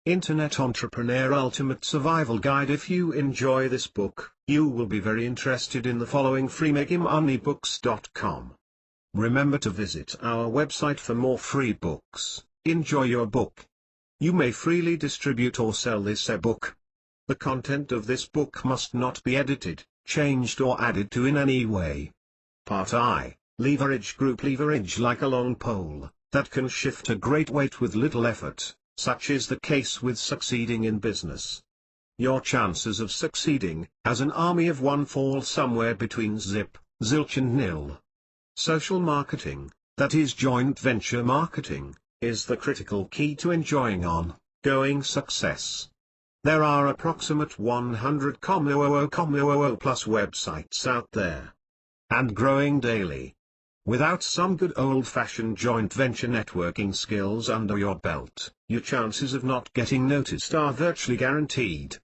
Internet Entrepreneur Ultimate Survival Guide. If you enjoy this book, you will be very interested in the following: freemakemonebooks.com. Remember to visit our website for more free books. Enjoy your book. You may freely distribute or sell this ebook. The content of this book must not be edited, changed or added to in any way. Part I. Leverage Group. Leverage like a long pole, that can shift a great weight with little effort. Such is the case with succeeding in business. Your chances of succeeding, as an army of one, fall somewhere between zip, zilch and nil. Social marketing, that is joint venture marketing, is the critical key to enjoying ongoing success. There are approximate 100 plus websites out there, and growing daily. Without some good old-fashioned joint venture networking skills under your belt, your chances of not getting noticed are virtually guaranteed.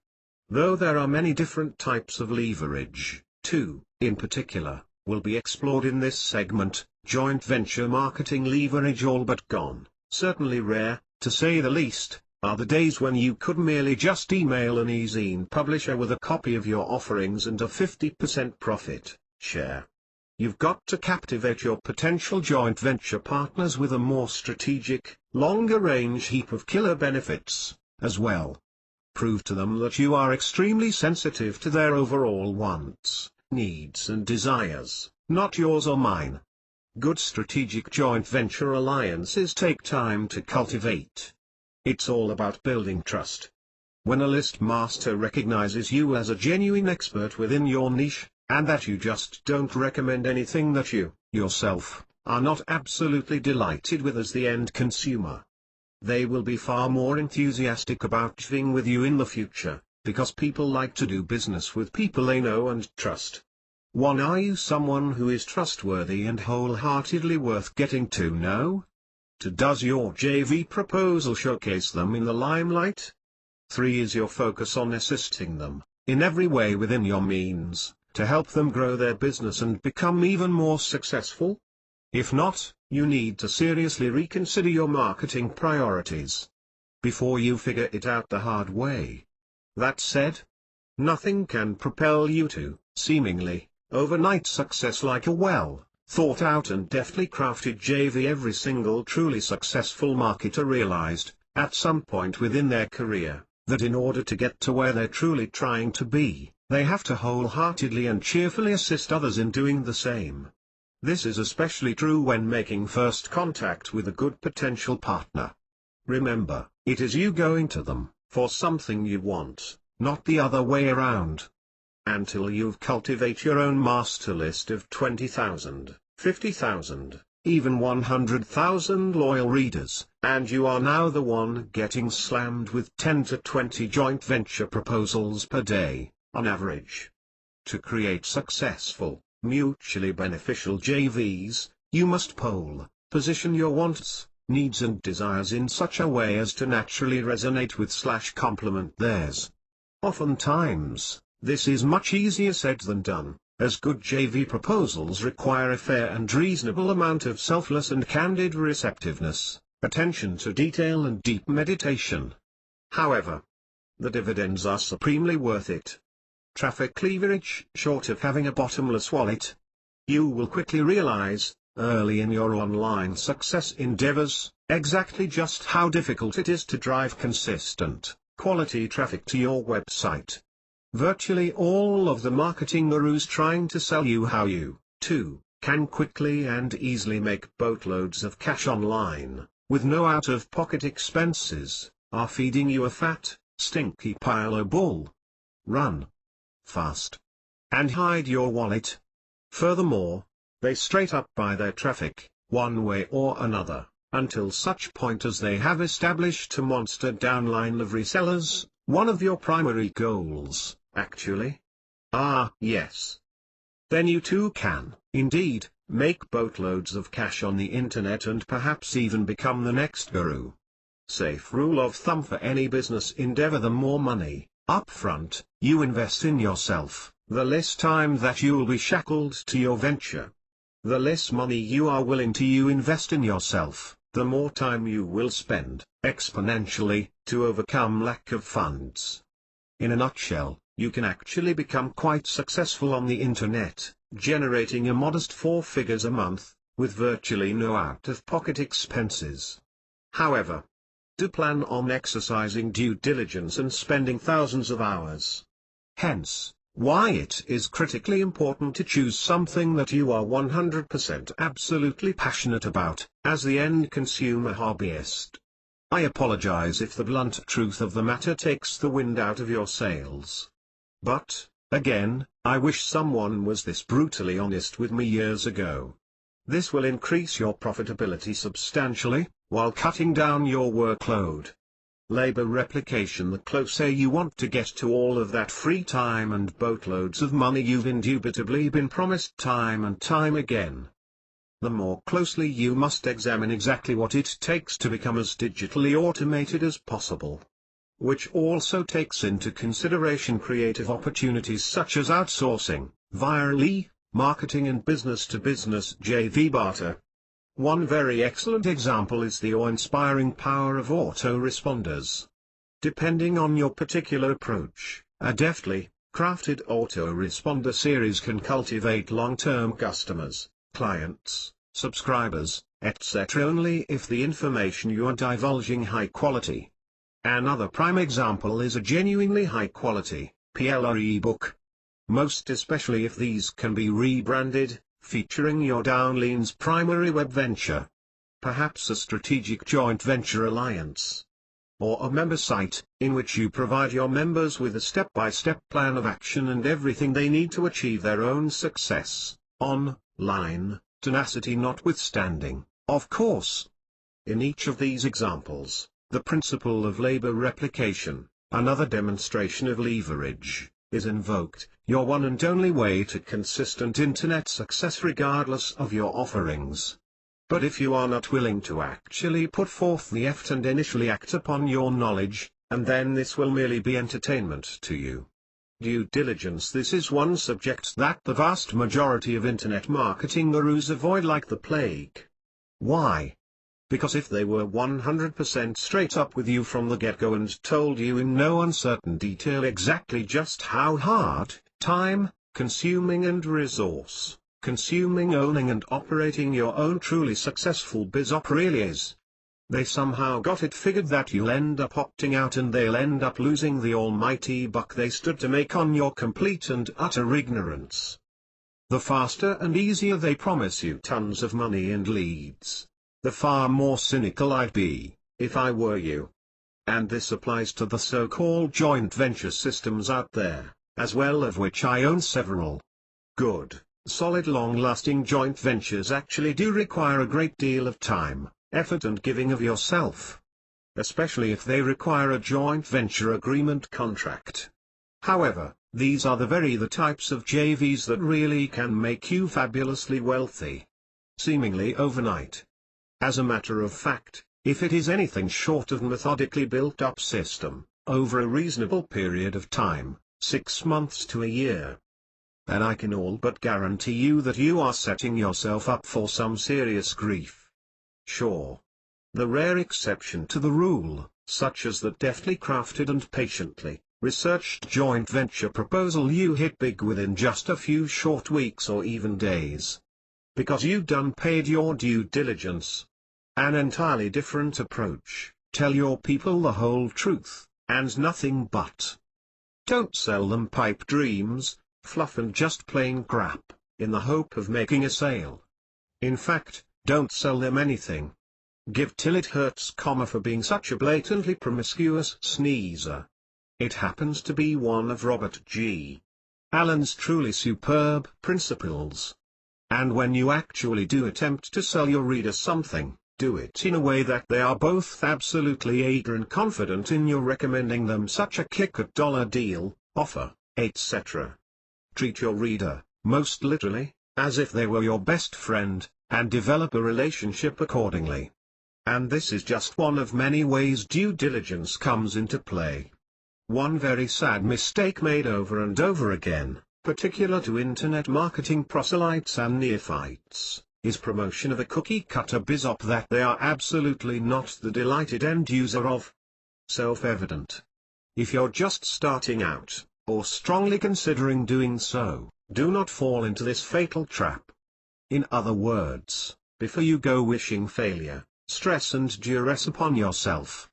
Though there are many different types of leverage, two, in particular, will be explored in this segment: joint venture marketing leverage. All but gone, certainly rare, to say the least, are the days when you could merely just email an e-zine publisher with a copy of your offerings and a 50% profit share. You've got to captivate your potential joint venture partners with a more strategic, longer-range heap of killer benefits, as well. Prove to them that you are extremely sensitive to their overall wants, needs and desires, not yours or mine. Good strategic joint venture alliances take time to cultivate. It's all about building trust. When a list master recognizes you as a genuine expert within your niche, and that you just don't recommend anything that you, yourself, are not absolutely delighted with as the end consumer, they will be far more enthusiastic about working with you in the future, because people like to do business with people they know and trust. 1. Are you someone who is trustworthy and wholeheartedly worth getting to know? 2. Does your JV proposal showcase them in the limelight? 3. Is your focus on assisting them, in every way within your means, to help them grow their business and become even more successful? If not, you need to seriously reconsider your marketing priorities before you figure it out the hard way. That said, nothing can propel you to, seemingly, overnight success like a well-thought-out and deftly crafted JV. Every single truly successful marketer realized, at some point within their career, that in order to get to where they're truly trying to be, they have to wholeheartedly and cheerfully assist others in doing the same. This is especially true when making first contact with a good potential partner. Remember, it is you going to them for something you want, not the other way around. Until you've cultivated your own master list of 20,000, 50,000, even 100,000 loyal readers, and you are now the one getting slammed with 10 to 20 joint venture proposals per day, on average. To create successful, mutually beneficial JVs, you must position your wants, needs and desires in such a way as to naturally resonate with/complement theirs. Oftentimes, this is much easier said than done, as good JV proposals require a fair and reasonable amount of selfless and candid receptiveness, attention to detail and deep meditation. However, the dividends are supremely worth it. Traffic leverage. Short of having a bottomless wallet, you will quickly realize, early in your online success endeavors, exactly just how difficult it is to drive consistent, quality traffic to your website. Virtually all of the marketing gurus trying to sell you how you, too, can quickly and easily make boatloads of cash online, with no out-of-pocket expenses, are feeding you a fat, stinky pile of bull. Run fast and hide your wallet. Furthermore, they straight up buy their traffic, one way or another, until such point as they have established a monster downline of resellers, one of your primary goals, actually. Ah, yes. Then you too can, indeed, make boatloads of cash on the internet and perhaps even become the next guru. Safe rule of thumb for any business endeavor: the more money, upfront, you invest in yourself, the less time that you'll be shackled to your venture. The less money you are willing to invest in yourself, the more time you will spend, exponentially, to overcome lack of funds. In a nutshell, you can actually become quite successful on the internet, generating a modest 4 figures a month, with virtually no out-of-pocket expenses. However, do plan on exercising due diligence and spending thousands of hours. Hence, why it is critically important to choose something that you are 100% absolutely passionate about, as the end consumer hobbyist. I apologize if the blunt truth of the matter takes the wind out of your sails. But, again, I wish someone was this brutally honest with me years ago. This will increase your profitability substantially, while cutting down your workload. Labor replication: the closer you want to get to all of that free time and boatloads of money you've indubitably been promised time and time again, the more closely you must examine exactly what it takes to become as digitally automated as possible. Which also takes into consideration creative opportunities such as outsourcing, viral marketing and business-to-business JV barter. One very excellent example is the awe-inspiring power of autoresponders. Depending on your particular approach, a deftly crafted autoresponder series can cultivate long-term customers, clients, subscribers, etc. only if the information you are divulging high quality. Another prime example is a genuinely high-quality PLR ebook. Most especially if these can be rebranded, featuring your downline's primary web venture. Perhaps a strategic joint venture alliance. Or a member site, in which you provide your members with a step-by-step plan of action and everything they need to achieve their own success, online, tenacity notwithstanding, of course. In each of these examples, the principle of labor replication, another demonstration of leverage, is invoked, your one and only way to consistent internet success regardless of your offerings. But if you are not willing to actually put forth the effort and initially act upon your knowledge, and then this will merely be entertainment to you. Due diligence: this is one subject that the vast majority of internet marketing gurus avoid like the plague. Why? Because if they were 100% straight up with you from the get-go and told you in no uncertain detail exactly just how hard, time-consuming and resource-consuming owning and operating your own truly successful biz-op really is, they somehow got it figured that you'll end up opting out and they'll end up losing the almighty buck they stood to make on your complete and utter ignorance. The faster and easier they promise you tons of money and leads, the far more cynical I'd be, if I were you. And this applies to the so-called joint venture systems out there, as well, of which I own several. Good, solid long-lasting joint ventures actually do require a great deal of time, effort and giving of yourself. Especially if they require a joint venture agreement contract. However, these are the types of JVs that really can make you fabulously wealthy. Seemingly overnight. As a matter of fact, if it is anything short of methodically built-up system, over a reasonable period of time, 6 months to a year, then I can all but guarantee you that you are setting yourself up for some serious grief. Sure. The rare exception to the rule, such as that deftly crafted and patiently researched joint venture proposal you hit big within just a few short weeks or even days. Because you done paid your due diligence. An entirely different approach: tell your people the whole truth, and nothing but. Don't sell them pipe dreams, fluff and just plain crap, in the hope of making a sale. In fact, don't sell them anything. Give till it hurts, for being such a blatantly promiscuous sneezer. It happens to be one of Robert G. Allen's truly superb principles. And when you actually do attempt to sell your reader something, do it in a way that they are both absolutely eager and confident in your recommending them such a kick-at-dollar deal, offer, etc. Treat your reader, most literally, as if they were your best friend, and develop a relationship accordingly. And this is just one of many ways due diligence comes into play. One very sad mistake made over and over again, particular to internet marketing proselytes and neophytes, is promotion of a cookie-cutter BizOp that they are absolutely not the delighted end user of. Self-evident. If you're just starting out, or strongly considering doing so, do not fall into this fatal trap. In other words, before you go wishing failure, stress and duress upon yourself.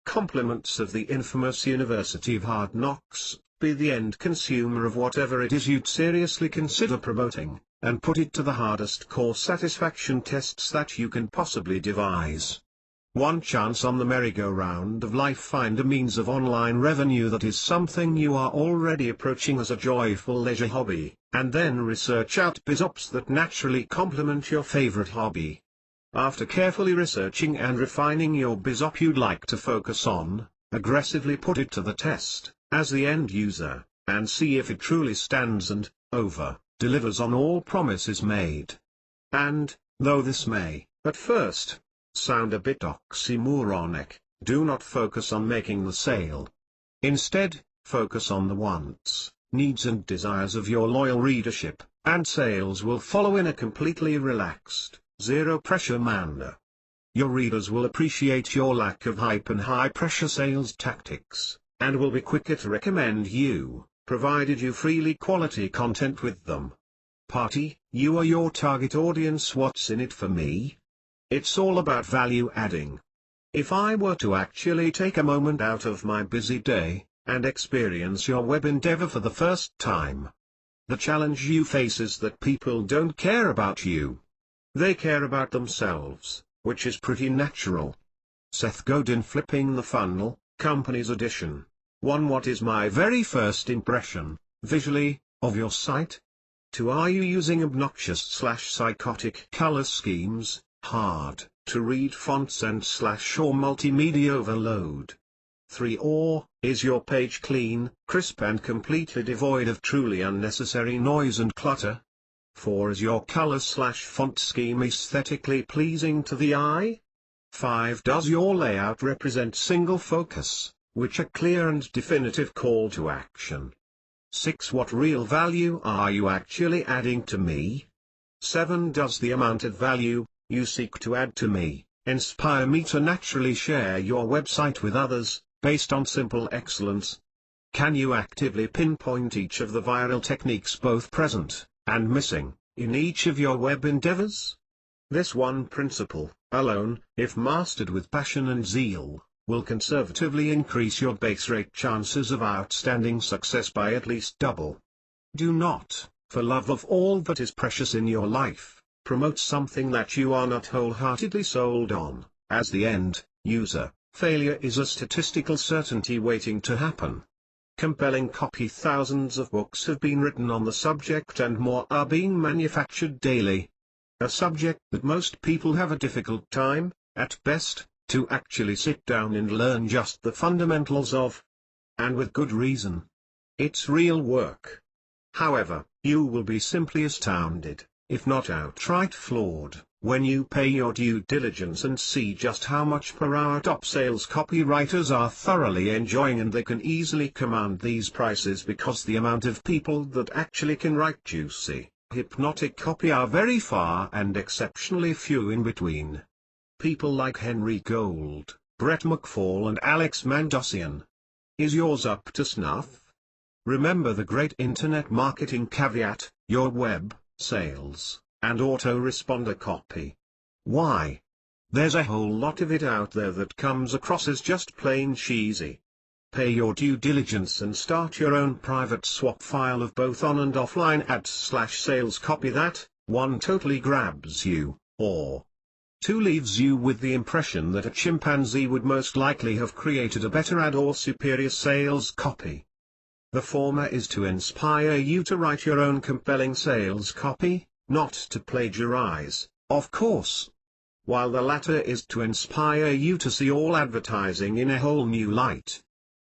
Compliments of the infamous University of Hard Knocks, be the end consumer of whatever it is you'd seriously consider promoting, and put it to the hardest core satisfaction tests that you can possibly devise. One chance on the merry-go-round of life, find a means of online revenue that is something you are already approaching as a joyful leisure hobby, and then research out BizOps that naturally complement your favorite hobby. After carefully researching and refining your BizOp you'd like to focus on, aggressively put it to the test, as the end user, and see if it truly stands and, delivers on all promises made. And, though this may, at first, sound a bit oxymoronic, do not focus on making the sale. Instead, focus on the wants, needs and desires of your loyal readership, and sales will follow in a completely relaxed, zero-pressure manner. Your readers will appreciate your lack of hype and high-pressure sales tactics, and will be quicker to recommend you, provided you freely quality content with them. Party, you are your target audience. What's in it for me? It's all about value adding. If I were to actually take a moment out of my busy day, and experience your web endeavor for the first time, the challenge you face is that people don't care about you. They care about themselves, which is pretty natural. Seth Godin, Flipping the Funnel, Companies Edition. 1. What is my very first impression, visually, of your site? 2. Are you using obnoxious/psychotic color schemes, hard to read fonts and / or multimedia overload? 3. Or, is your page clean, crisp and completely devoid of truly unnecessary noise and clutter? 4. Is your color/font scheme aesthetically pleasing to the eye? 5. Does your layout represent single focus, which a clear and definitive call to action? 6. What real value are you actually adding to me? 7. Does the amount of value you seek to add to me inspire me to naturally share your website with others, based on simple excellence? Can you actively pinpoint each of the viral techniques both present and missing in each of your web endeavors? This one principle, alone, if mastered with passion and zeal, will conservatively increase your base rate chances of outstanding success by at least double. Do not, for love of all that is precious in your life, promote something that you are not wholeheartedly sold on, as the end user. Failure is a statistical certainty waiting to happen. Compelling copy. Thousands of books have been written on the subject and more are being manufactured daily. A subject that most people have a difficult time, at best, to actually sit down and learn just the fundamentals of. And with good reason. It's real work. However, you will be simply astounded, if not outright floored, when you pay your due diligence and see just how much per hour top sales copywriters are thoroughly enjoying, and they can easily command these prices because the amount of people that actually can write juicy, hypnotic copy are very far and exceptionally few in between. People like Henry Gold, Brett McFall and Alex Mandossian. Is yours up to snuff? Remember the great internet marketing caveat: your web, sales, and autoresponder copy. Why? There's a whole lot of it out there that comes across as just plain cheesy. Pay your due diligence and start your own private swap file of both on and offline ads/sales copy that, 1. Totally grabs you, or 2. Leaves you with the impression that a chimpanzee would most likely have created a better ad or superior sales copy. The former is to inspire you to write your own compelling sales copy, not to plagiarize, of course. While the latter is to inspire you to see all advertising in a whole new light.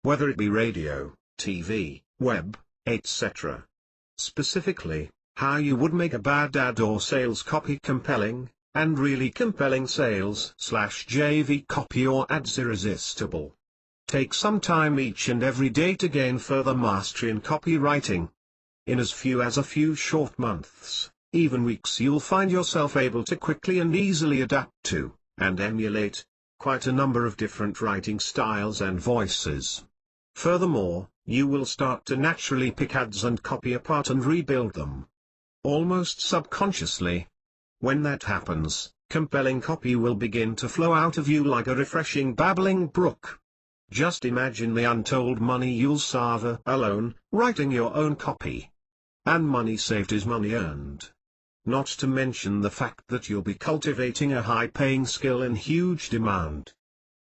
Whether it be radio, TV, web, etc. Specifically, how you would make a bad ad or sales copy compelling, and really compelling sales/JV copy or ads irresistible. Take some time each and every day to gain further mastery in copywriting. In as few as a few short months, even weeks you'll find yourself able to quickly and easily adapt to, and emulate, quite a number of different writing styles and voices. Furthermore, you will start to naturally pick ads and copy apart and rebuild them, almost subconsciously. When that happens, compelling copy will begin to flow out of you like a refreshing babbling brook. Just imagine the untold money you'll save alone, writing your own copy. And money saved is money earned. Not to mention the fact that you'll be cultivating a high-paying skill in huge demand.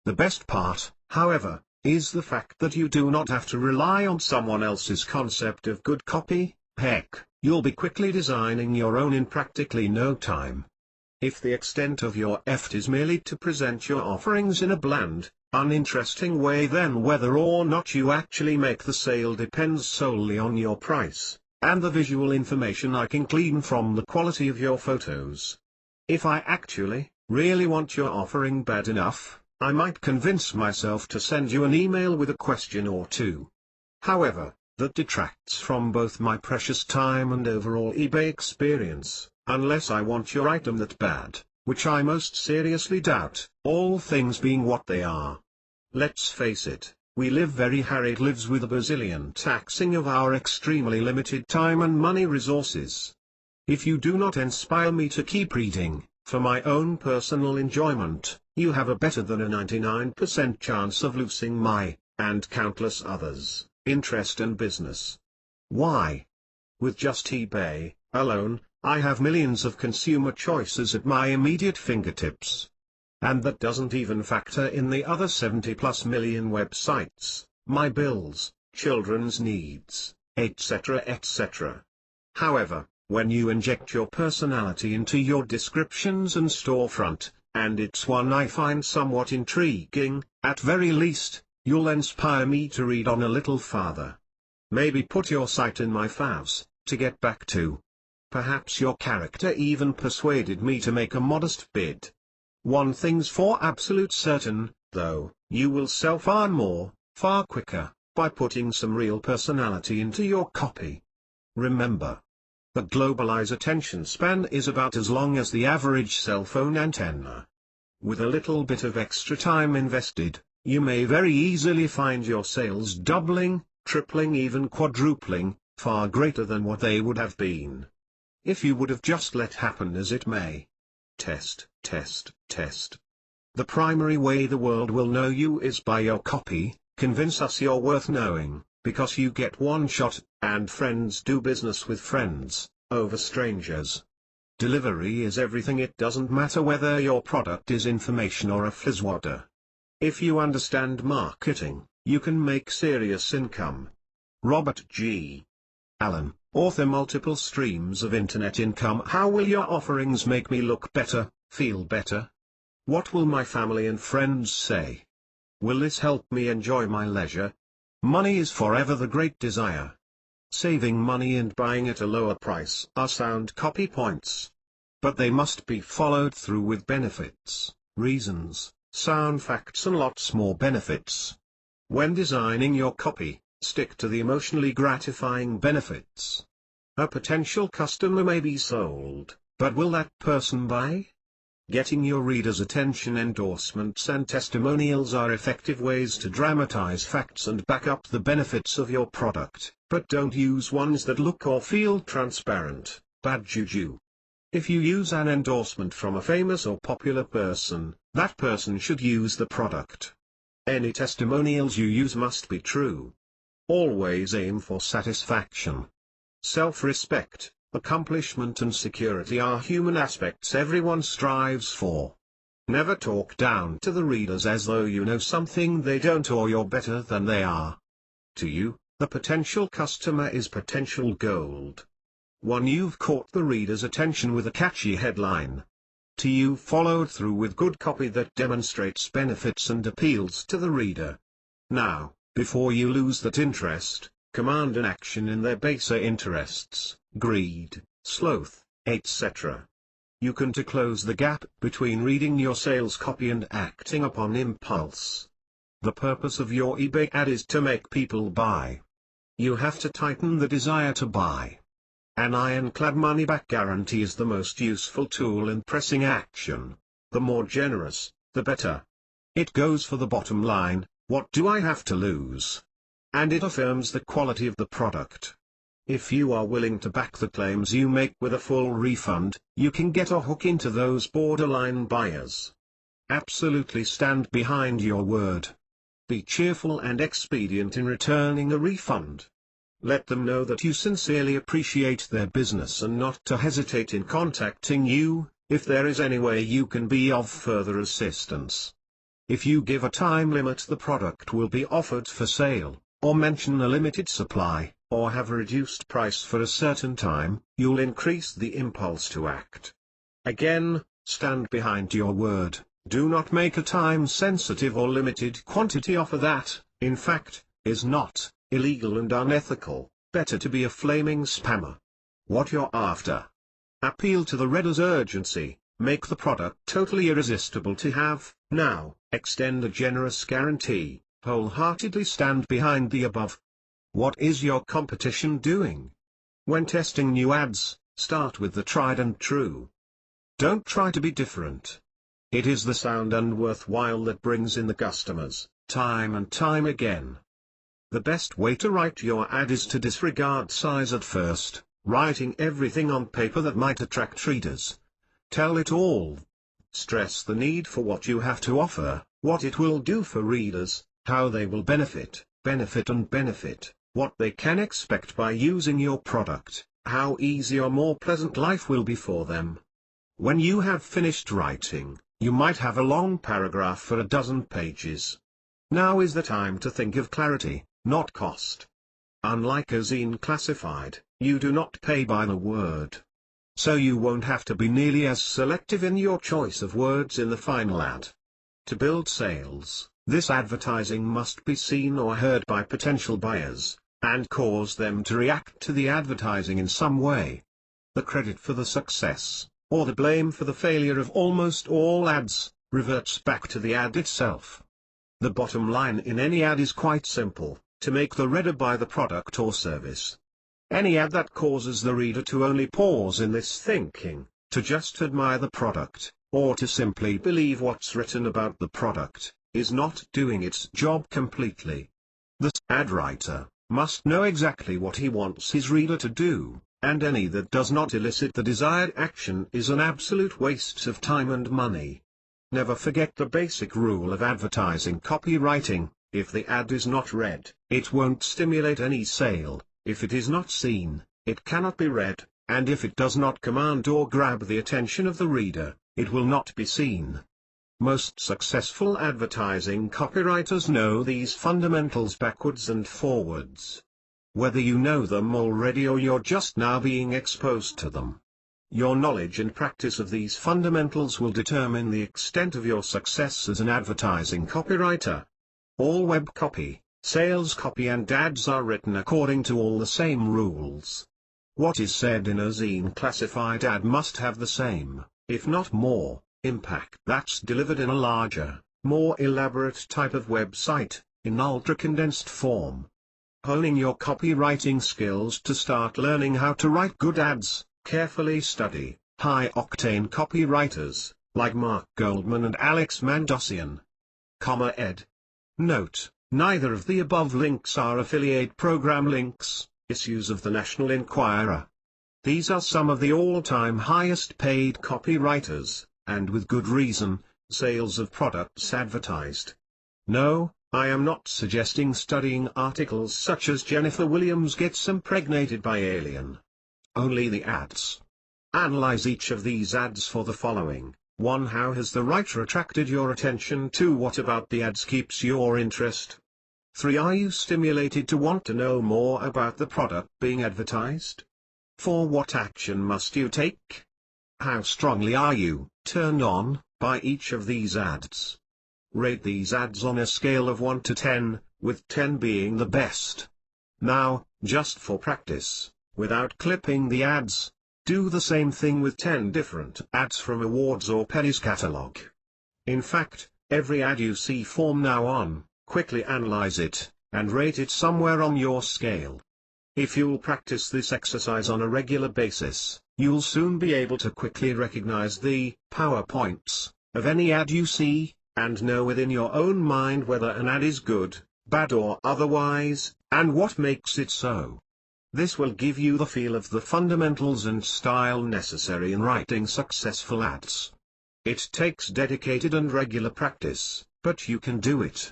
The best part, however, is the fact that you do not have to rely on someone else's concept of good copy. Heck, you'll be quickly designing your own in practically no time. If the extent of your effort is merely to present your offerings in a bland, uninteresting way, then whether or not you actually make the sale depends solely on your price, and the visual information I can glean from the quality of your photos. If I actually, really want your offering bad enough, I might convince myself to send you an email with a question or two. However, that detracts from both my precious time and overall eBay experience, unless I want your item that bad, which I most seriously doubt, all things being what they are. Let's face it, we live very harried lives with a bazillion taxing of our extremely limited time and money resources. If you do not inspire me to keep reading, for my own personal enjoyment, you have a better than a 99% chance of losing my, and countless others, interest and business. Why? With just eBay alone, I have millions of consumer choices at my immediate fingertips. And that doesn't even factor in the other 70+ million websites, my bills, children's needs, etc. etc. However, when you inject your personality into your descriptions and storefront, and it's one I find somewhat intriguing, at very least, you'll inspire me to read on a little farther. Maybe put your site in my favs, to get back to. Perhaps your character even persuaded me to make a modest bid. One thing's for absolute certain, though, you will sell far more, far quicker, by putting some real personality into your copy. Remember, the globalized attention span is about as long as the average cell phone antenna. With a little bit of extra time invested, you may very easily find your sales doubling, tripling, even quadrupling, far greater than what they would have been if you would have just let happen as it may. Test, test, test. The primary way the world will know you is by your copy. Convince us you're worth knowing, because you get one shot, and friends do business with friends, over strangers. Delivery is everything. It doesn't matter whether your product is information or a fizzwater. If you understand marketing, you can make serious income. Robert G. Allen, author. Multiple streams of internet income. How will your offerings make me look better, feel better? What will my family and friends say? Will this help me enjoy my leisure? Money is forever the great desire. Saving money and buying at a lower price are sound copy points. But they must be followed through with benefits, reasons, sound facts, and lots more benefits. When designing your copy, stick to the emotionally gratifying benefits. A potential customer may be sold, but will that person buy? Getting your readers' attention. Endorsements and testimonials are effective ways to dramatize facts and back up the benefits of your product, but don't use ones that look or feel transparent, bad juju. If you use an endorsement from a famous or popular person, that person should use the product. Any testimonials you use must be true. Always aim for satisfaction. Self-respect, accomplishment and security are human aspects everyone strives for. Never talk down to the readers as though you know something they don't or you're better than they are. To you, the potential customer is potential gold. One, you've caught the reader's attention with a catchy headline. To you, followed through with good copy that demonstrates benefits and appeals to the reader. Now, before you lose that interest, command an action in their baser interests, greed, sloth, etc. You can to close the gap between reading your sales copy and acting upon impulse. The purpose of your eBay ad is to make people buy. You have to tighten the desire to buy. An ironclad money-back guarantee is the most useful tool in pressing action. The more generous, the better. It goes for the bottom line, what do I have to lose? And it affirms the quality of the product. If you are willing to back the claims you make with a full refund, you can get a hook into those borderline buyers. Absolutely stand behind your word. Be cheerful and expedient in returning a refund. Let them know that you sincerely appreciate their business and not to hesitate in contacting you, if there is any way you can be of further assistance. If you give a time limit the product will be offered for sale, or mention a limited supply, or have a reduced price for a certain time, you'll increase the impulse to act. Again, stand behind your word, do not make a time-sensitive or limited quantity offer that, in fact, is not illegal and unethical. Better to be a flaming spammer. What you're after. Appeal to the reader's urgency, make the product totally irresistible to have, now, extend a generous guarantee, wholeheartedly stand behind the above. What is your competition doing? When testing new ads, start with the tried and true. Don't try to be different. It is the sound and worthwhile that brings in the customers, time and time again. The best way to write your ad is to disregard size at first, writing everything on paper that might attract readers. Tell it all. Stress the need for what you have to offer, what it will do for readers, how they will benefit, what they can expect by using your product, how easy or more pleasant life will be for them. When you have finished writing, you might have a long paragraph for a dozen pages. Now is the time to think of clarity, not cost. Unlike a zine classified, you do not pay by the word. So you won't have to be nearly as selective in your choice of words in the final ad. To build sales, this advertising must be seen or heard by potential buyers, and cause them to react to the advertising in some way. The credit for the success, or the blame for the failure of almost all ads, reverts back to the ad itself. The bottom line in any ad is quite simple, to make the reader buy the product or service. Any ad that causes the reader to only pause in this thinking, to just admire the product, or to simply believe what's written about the product, is not doing its job completely. The ad writer must know exactly what he wants his reader to do, and any that does not elicit the desired action is an absolute waste of time and money. Never forget the basic rule of advertising copywriting: if the ad is not read, it won't stimulate any sale; if it is not seen, it cannot be read, and if it does not command or grab the attention of the reader, it will not be seen. Most successful advertising copywriters know these fundamentals backwards and forwards. Whether you know them already or you're just now being exposed to them, your knowledge and practice of these fundamentals will determine the extent of your success as an advertising copywriter. All web copy, sales copy and ads are written according to all the same rules. What is said in a zine classified ad must have the same, if not more, impact that's delivered in a larger, more elaborate type of website, in ultra-condensed form. Honing your copywriting skills to start learning how to write good ads, carefully study high-octane copywriters, like Mark Goldman and Alex Mandossian. Ed. Note, neither of the above links are affiliate program links, issues of the National Enquirer. These are some of the all-time highest paid copywriters, and with good reason, sales of products advertised. No, I am not suggesting studying articles such as Jennifer Williams Gets Impregnated by Alien. Only the ads. Analyze each of these ads for the following. 1. How has the writer attracted your attention? 2. What about the ads keeps your interest? 3. Are you stimulated to want to know more about the product being advertised? 4. What action must you take? How strongly are you turned on by each of these ads? Rate these ads on a scale of 1 to 10, with 10 being the best. Now, just for practice, without clipping the ads, do the same thing with 10 different ads from Awards or Penny's catalog. In fact, every ad you see from now on, quickly analyze it, and rate it somewhere on your scale. If you'll practice this exercise on a regular basis, you'll soon be able to quickly recognize the PowerPoints of any ad you see, and know within your own mind whether an ad is good, bad or otherwise, and what makes it so. This will give you the feel of the fundamentals and style necessary in writing successful ads. It takes dedicated and regular practice, but you can do it.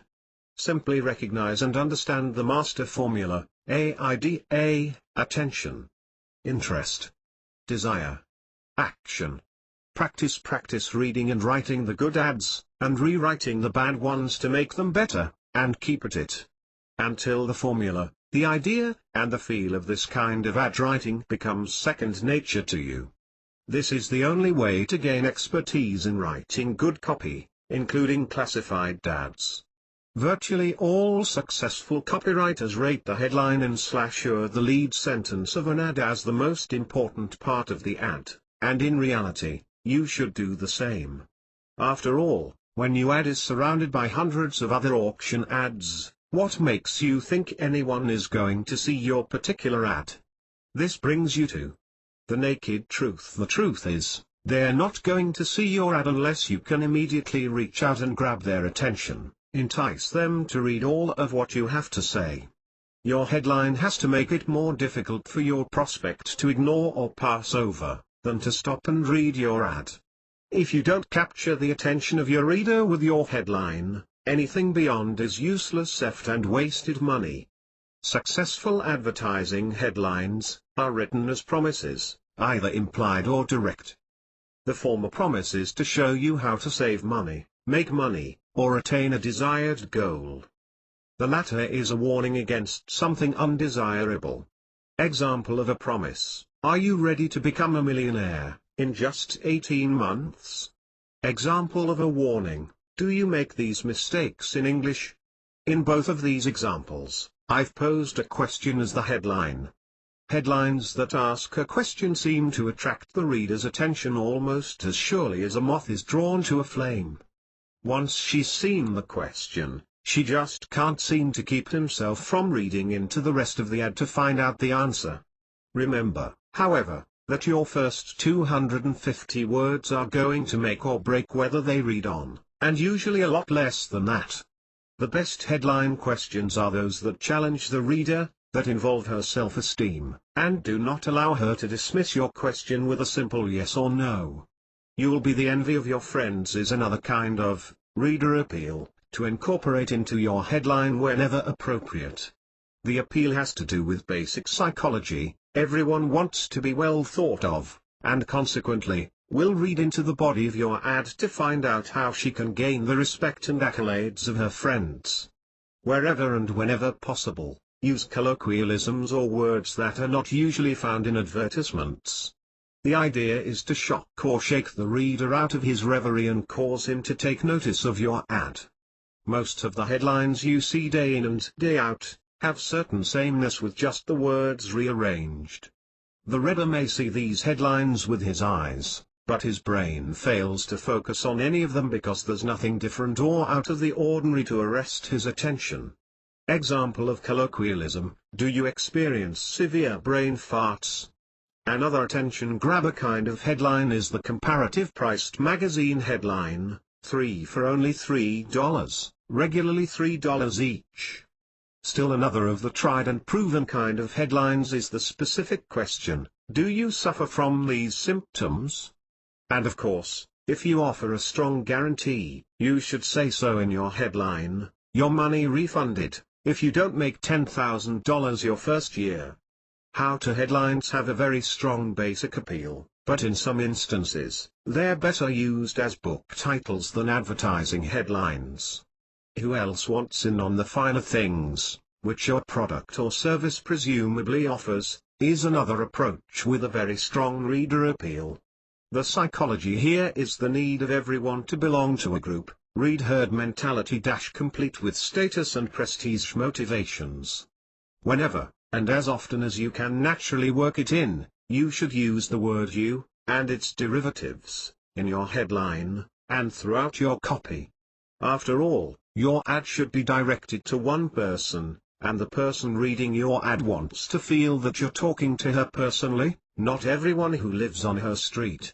Simply recognize and understand the master formula: AIDA, attention, interest, desire, action. Practice reading and writing the good ads, and rewriting the bad ones to make them better, and keep at it until the formula, the idea, and the feel of this kind of ad writing becomes second nature to you. This is the only way to gain expertise in writing good copy, including classified ads. Virtually all successful copywriters rate the headline and/or the lead sentence of an ad as the most important part of the ad, and in reality, you should do the same. After all, when your ad is surrounded by hundreds of other auction ads, what makes you think anyone is going to see your particular ad? This brings you to the naked truth. The truth is, they're not going to see your ad unless you can immediately reach out and grab their attention. Entice them to read all of what you have to say. Your headline has to make it more difficult for your prospect to ignore or pass over, than to stop and read your ad. If you don't capture the attention of your reader with your headline, anything beyond is useless effort and wasted money. Successful advertising headlines are written as promises, either implied or direct. The former promise is to show you how to save money, make money, or attain a desired goal. The latter is a warning against something undesirable. Example of a promise: are you ready to become a millionaire in just 18 months? Example of a warning: do you make these mistakes in English? In both of these examples, I've posed a question as the headline. Headlines that ask a question seem to attract the reader's attention almost as surely as a moth is drawn to a flame. Once she's seen the question, she just can't seem to keep himself from reading into the rest of the ad to find out the answer. Remember, however, that your first 250 words are going to make or break whether they read on, and usually a lot less than that. The best headline questions are those that challenge the reader, that involve her self-esteem, and do not allow her to dismiss your question with a simple yes or no. You'll be the envy of your friends is another kind of reader appeal to incorporate into your headline whenever appropriate. The appeal has to do with basic psychology. Everyone wants to be well thought of, and consequently, will read into the body of your ad to find out how she can gain the respect and accolades of her friends. Wherever and whenever possible, use colloquialisms or words that are not usually found in advertisements. The idea is to shock or shake the reader out of his reverie and cause him to take notice of your ad. Most of the headlines you see day in and day out have certain sameness with just the words rearranged. The reader may see these headlines with his eyes, but his brain fails to focus on any of them because there's nothing different or out of the ordinary to arrest his attention. Example of colloquialism: do you experience severe brain farts? Another attention grabber kind of headline is the comparative priced magazine headline: 3 for only $3, regularly $3 each. Still another of the tried and proven kind of headlines is the specific question: do you suffer from these symptoms? And of course, if you offer a strong guarantee, you should say so in your headline: your money refunded, if you don't make $10,000 your first year. How-to headlines have a very strong basic appeal, but in some instances, they're better used as book titles than advertising headlines. Who else wants in on the finer things, which your product or service presumably offers, is another approach with a very strong reader appeal. The psychology here is the need of everyone to belong to a group, read herd mentality - complete with status and prestige motivations. Whenever, and as often as you can naturally work it in, you should use the word you, and its derivatives, in your headline, and throughout your copy. After all, your ad should be directed to one person, and the person reading your ad wants to feel that you're talking to her personally, not everyone who lives on her street.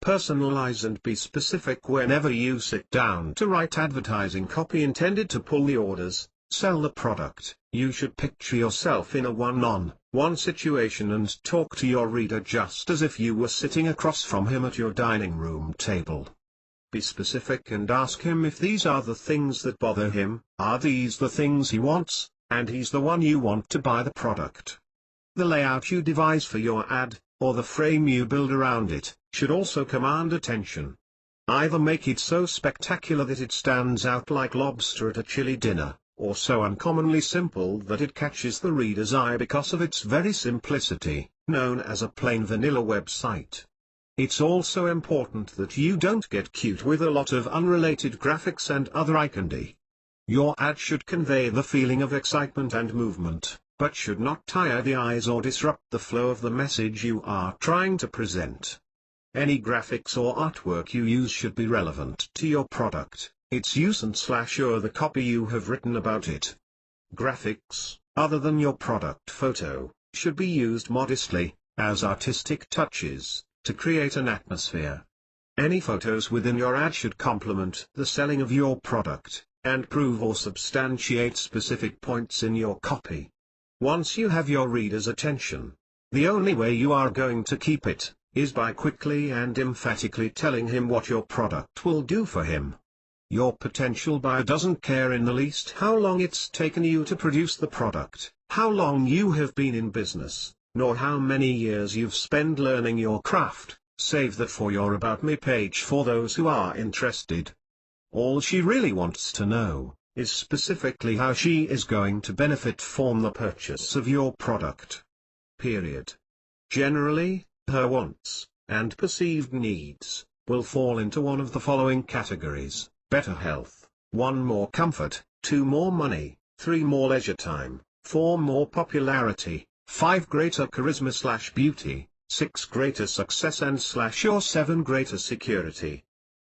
Personalize and be specific whenever you sit down to write advertising copy intended to pull the orders, sell the product. You should picture yourself in a one-on-one situation and talk to your reader just as if you were sitting across from him at your dining room table. Be specific and ask him if these are the things that bother him, are these the things he wants, and he's the one you want to buy the product. The layout you devise for your ad, or the frame you build around it, should also command attention. Either make it so spectacular that it stands out like lobster at a chilly dinner, or so uncommonly simple that it catches the reader's eye because of its very simplicity, known as a plain vanilla website. It's also important that you don't get cute with a lot of unrelated graphics and other eye candy. Your ad should convey the feeling of excitement and movement, but should not tire the eyes or disrupt the flow of the message you are trying to present. Any graphics or artwork you use should be relevant to your product, its use and/or the copy you have written about it. Graphics, other than your product photo, should be used modestly, as artistic touches, to create an atmosphere. Any photos within your ad should complement the selling of your product, and prove or substantiate specific points in your copy. Once you have your reader's attention, the only way you are going to keep it, is by quickly and emphatically telling him what your product will do for him. Your potential buyer doesn't care in the least how long it's taken you to produce the product, how long you have been in business, nor how many years you've spent learning your craft, save that for your About Me page for those who are interested. All she really wants to know is specifically how she is going to benefit from the purchase of your product. Period. Generally, her wants, and perceived needs, will fall into one of the following categories: better health, 1 more comfort, 2 more money, 3 more leisure time, 4 more popularity, 5 greater charisma/beauty, 6 greater success and/or 7 greater security.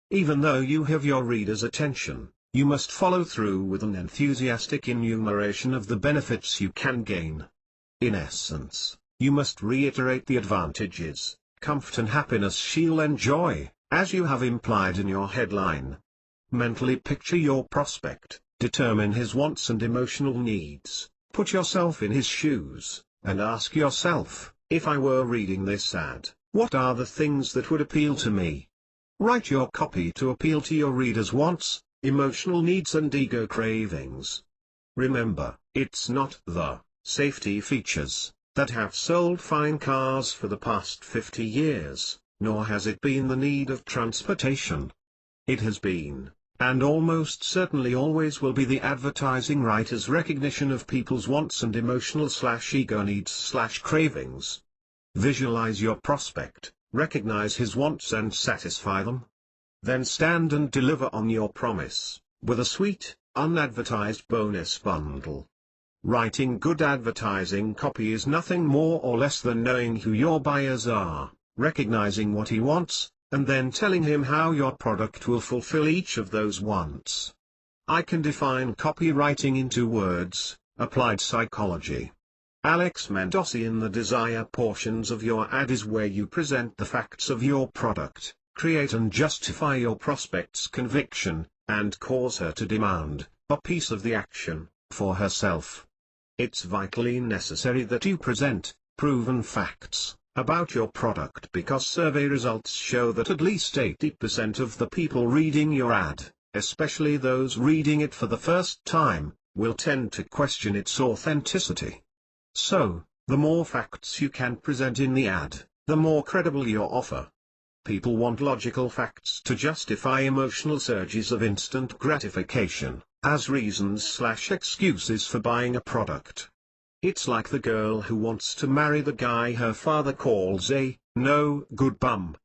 Even though you have your reader's attention, you must follow through with an enthusiastic enumeration of the benefits you can gain. In essence, you must reiterate the advantages, comfort and happiness she'll enjoy, as you have implied in your headline. Mentally picture your prospect, determine his wants and emotional needs, put yourself in his shoes, and ask yourself, if I were reading this ad, what are the things that would appeal to me? Write your copy to appeal to your reader's wants, emotional needs and ego cravings. Remember, it's not the safety features that have sold fine cars for the past 50 years, nor has it been the need of transportation. It has been, and almost certainly always will be, the advertising writer's recognition of people's wants and emotional/ego needs/cravings. Visualize your prospect, recognize his wants and satisfy them. Then stand and deliver on your promise, with a sweet, unadvertised bonus bundle. Writing good advertising copy is nothing more or less than knowing who your buyers are, recognizing what he wants, and then telling him how your product will fulfill each of those wants. I can define copywriting in 2 words: applied psychology. Alex Mendoza. In the desire portions of your ad is where you present the facts of your product, create and justify your prospect's conviction, and cause her to demand a piece of the action for herself. It's vitally necessary that you present proven facts about your product, because survey results show that at least 80% of the people reading your ad, especially those reading it for the first time, will tend to question its authenticity. So, the more facts you can present in the ad, the more credible your offer. People want logical facts to justify emotional surges of instant gratification, as reasons/excuses for buying a product. It's like the girl who wants to marry the guy her father calls a no good bum.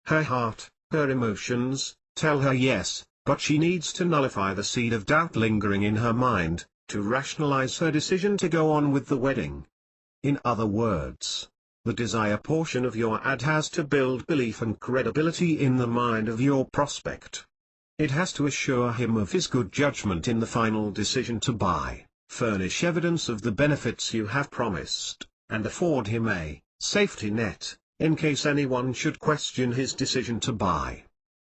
Her heart, her emotions, tell her yes, but she needs to nullify the seed of doubt lingering in her mind, to rationalize her decision to go on with the wedding. In other words, the desire portion of your ad has to build belief and credibility in the mind of your prospect. It has to assure him of his good judgment in the final decision to buy, furnish evidence of the benefits you have promised, and afford him a safety net, in case anyone should question his decision to buy.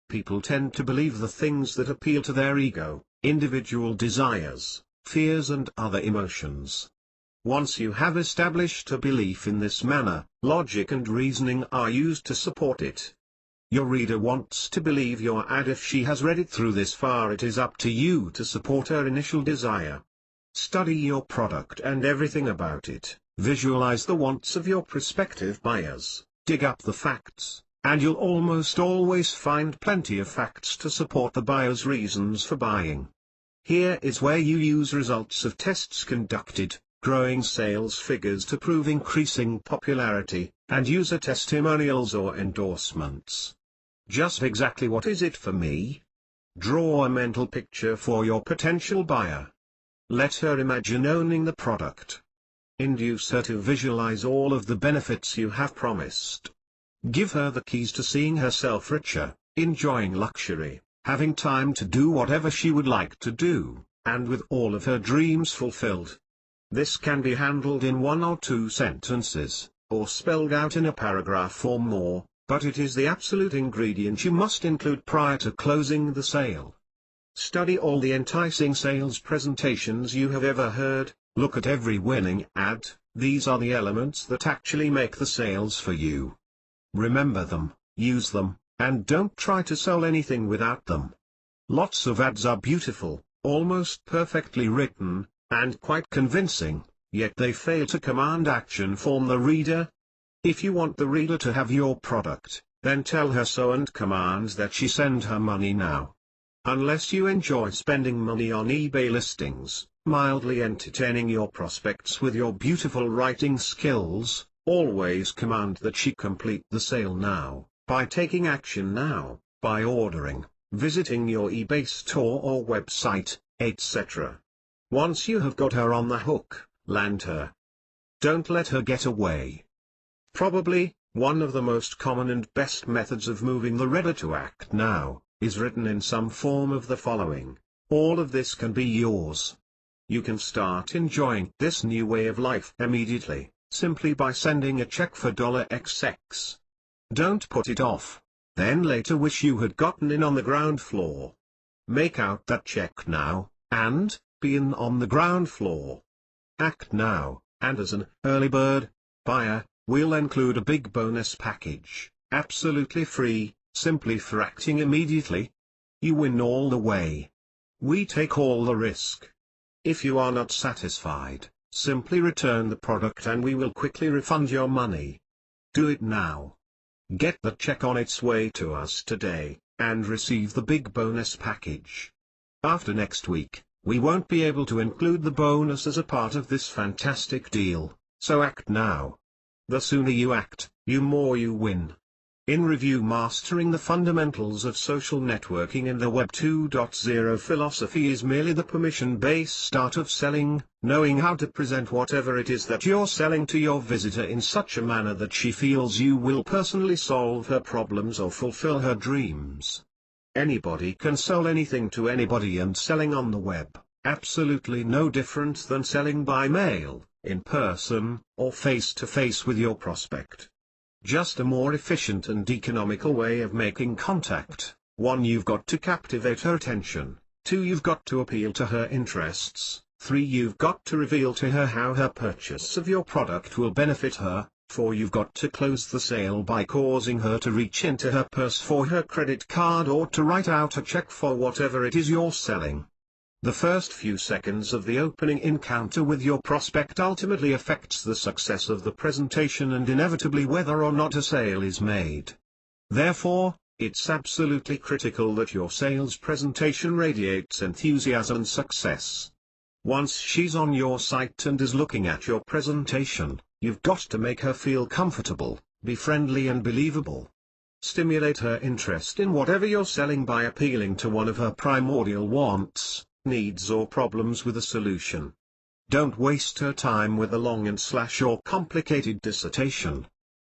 People tend to believe the things that appeal to their ego, individual desires, fears and other emotions. Once you have established a belief in this manner, logic and reasoning are used to support it. Your reader wants to believe your ad. If she has read it through this far, it is up to you to support her initial desire. Study your product and everything about it, visualize the wants of your prospective buyers, dig up the facts, and you'll almost always find plenty of facts to support the buyer's reasons for buying. Here is where you use results of tests conducted, growing sales figures to prove increasing popularity, and user testimonials or endorsements. Just exactly what is it for me? Draw a mental picture for your potential buyer. Let her imagine owning the product. Induce her to visualize all of the benefits you have promised. Give her the keys to seeing herself richer, enjoying luxury, having time to do whatever she would like to do, and with all of her dreams fulfilled. This can be handled in 1 or 2 sentences, or spelled out in a paragraph or more, but it is the absolute ingredient you must include prior to closing the sale. Study all the enticing sales presentations you have ever heard, look at every winning ad. These are the elements that actually make the sales for you. Remember them, use them, and don't try to sell anything without them. Lots of ads are beautiful, almost perfectly written, and quite convincing, yet they fail to command action from the reader. If you want the reader to have your product, then tell her so and command that she send her money now. Unless you enjoy spending money on eBay listings, mildly entertaining your prospects with your beautiful writing skills, always command that she complete the sale now, by taking action now, by ordering, visiting your eBay store or website, etc. Once you have got her on the hook, land her. Don't let her get away. Probably, one of the most common and best methods of moving the reader to act now, is written in some form of the following. All of this can be yours. You can start enjoying this new way of life immediately, simply by sending a check for $XX. Don't put it off, then later wish you had gotten in on the ground floor. Make out that check now, and be in on the ground floor. Act now, and as an early bird buyer, we'll include a big bonus package, absolutely free, simply for acting immediately. You win all the way. We take all the risk. If you are not satisfied, simply return the product and we will quickly refund your money. Do it now. Get the check on its way to us today, and receive the big bonus package. After next week, we won't be able to include the bonus as a part of this fantastic deal, so act now. The sooner you act, the more you win. In review, mastering the fundamentals of social networking in the Web 2.0 philosophy is merely the permission-based art of selling, knowing how to present whatever it is that you're selling to your visitor in such a manner that she feels you will personally solve her problems or fulfill her dreams. Anybody can sell anything to anybody, and selling on the web, absolutely no different than selling by mail, in person, or face-to-face with your prospect. Just a more efficient and economical way of making contact. 1. You've got to captivate her attention. 2. You've got to appeal to her interests. 3. You've got to reveal to her how her purchase of your product will benefit her. 4. You've got to close the sale by causing her to reach into her purse for her credit card or to write out a check for whatever it is you're selling. The first few seconds of the opening encounter with your prospect ultimately affects the success of the presentation and inevitably whether or not a sale is made. Therefore, it's absolutely critical that your sales presentation radiates enthusiasm and success. Once she's on your site and is looking at your presentation, you've got to make her feel comfortable, be friendly and believable. Stimulate her interest in whatever you're selling by appealing to one of her primordial wants, needs or problems with a solution. Don't waste her time with a long or complicated dissertation.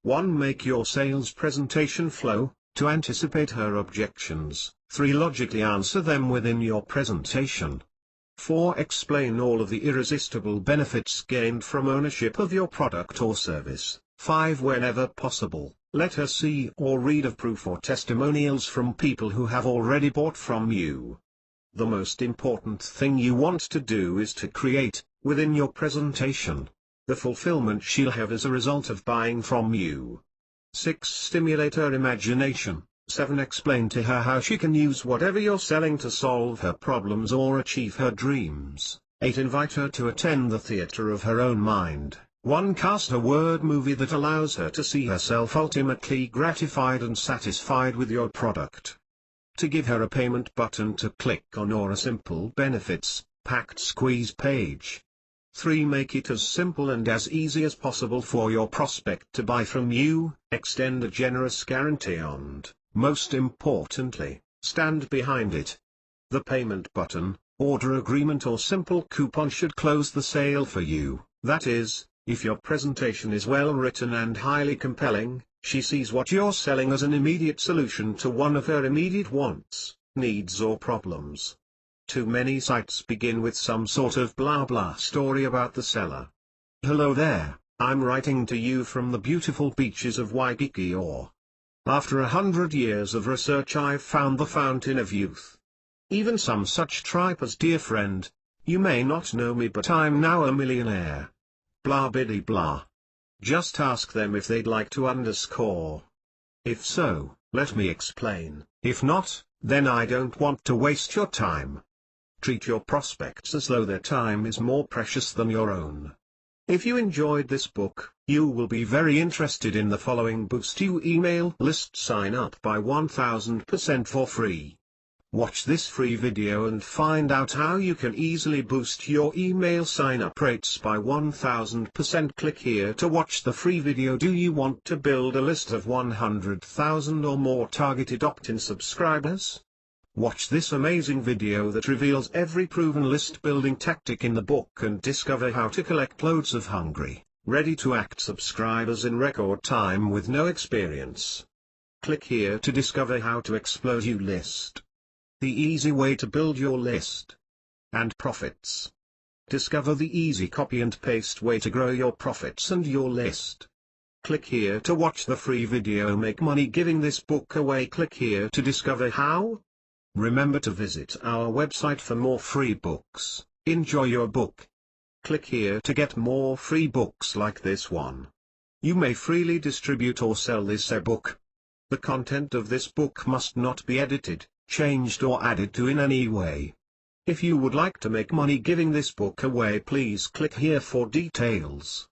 1. Make your sales presentation flow. 2. Anticipate her objections. 3. Logically answer them within your presentation. 4. Explain all of the irresistible benefits gained from ownership of your product or service. 5. Whenever possible, let her see or read of proof or testimonials from people who have already bought from you. The most important thing you want to do is to create, within your presentation, the fulfillment she'll have as a result of buying from you. 6. Stimulate her imagination. 7. Explain to her how she can use whatever you're selling to solve her problems or achieve her dreams. 8. Invite her to attend the theater of her own mind. 1. Cast a word movie that allows her to see herself ultimately gratified and satisfied with your product. To give her a payment button to click on or a simple benefits, packed squeeze page. 3. Make it as simple and as easy as possible for your prospect to buy from you. Extend a generous guarantee and, most importantly, stand behind it. The payment button, order agreement or simple coupon should close the sale for you. That is, if your presentation is well written and highly compelling, she sees what you're selling as an immediate solution to one of her immediate wants, needs or problems. Too many sites begin with some sort of blah blah story about the seller. Hello there, I'm writing to you from the beautiful beaches of Waikiki, or after 100 years of research I've found the fountain of youth. Even some such tripe as dear friend, you may not know me but I'm now a millionaire. Blah biddy blah. Just ask them if they'd like to underscore. If so, let me explain. If not, then I don't want to waste your time. Treat your prospects as though their time is more precious than your own. If you enjoyed this book, you will be very interested in the following. Boost your email list. Sign up by 1000% for free. Watch this free video and find out how you can easily boost your email sign-up rates by 1000%. Click here to watch the free video. Do you want to build a list of 100,000 or more targeted opt-in subscribers? Watch this amazing video that reveals every proven list building tactic in the book and discover how to collect loads of hungry, ready-to-act subscribers in record time with no experience. Click here to discover how to explode your list. The easy way to build your list and profits. Discover the easy copy and paste way to grow your profits and your list. Click here to watch the free video. Make money giving this book away. Click here to discover how. Remember to visit our website for more free books. Enjoy your book. Click here to get more free books like this one. You may freely distribute or sell this ebook. The content of this book must not be edited, changed or added to in any way. If you would like to make money giving this book away, please click here for details.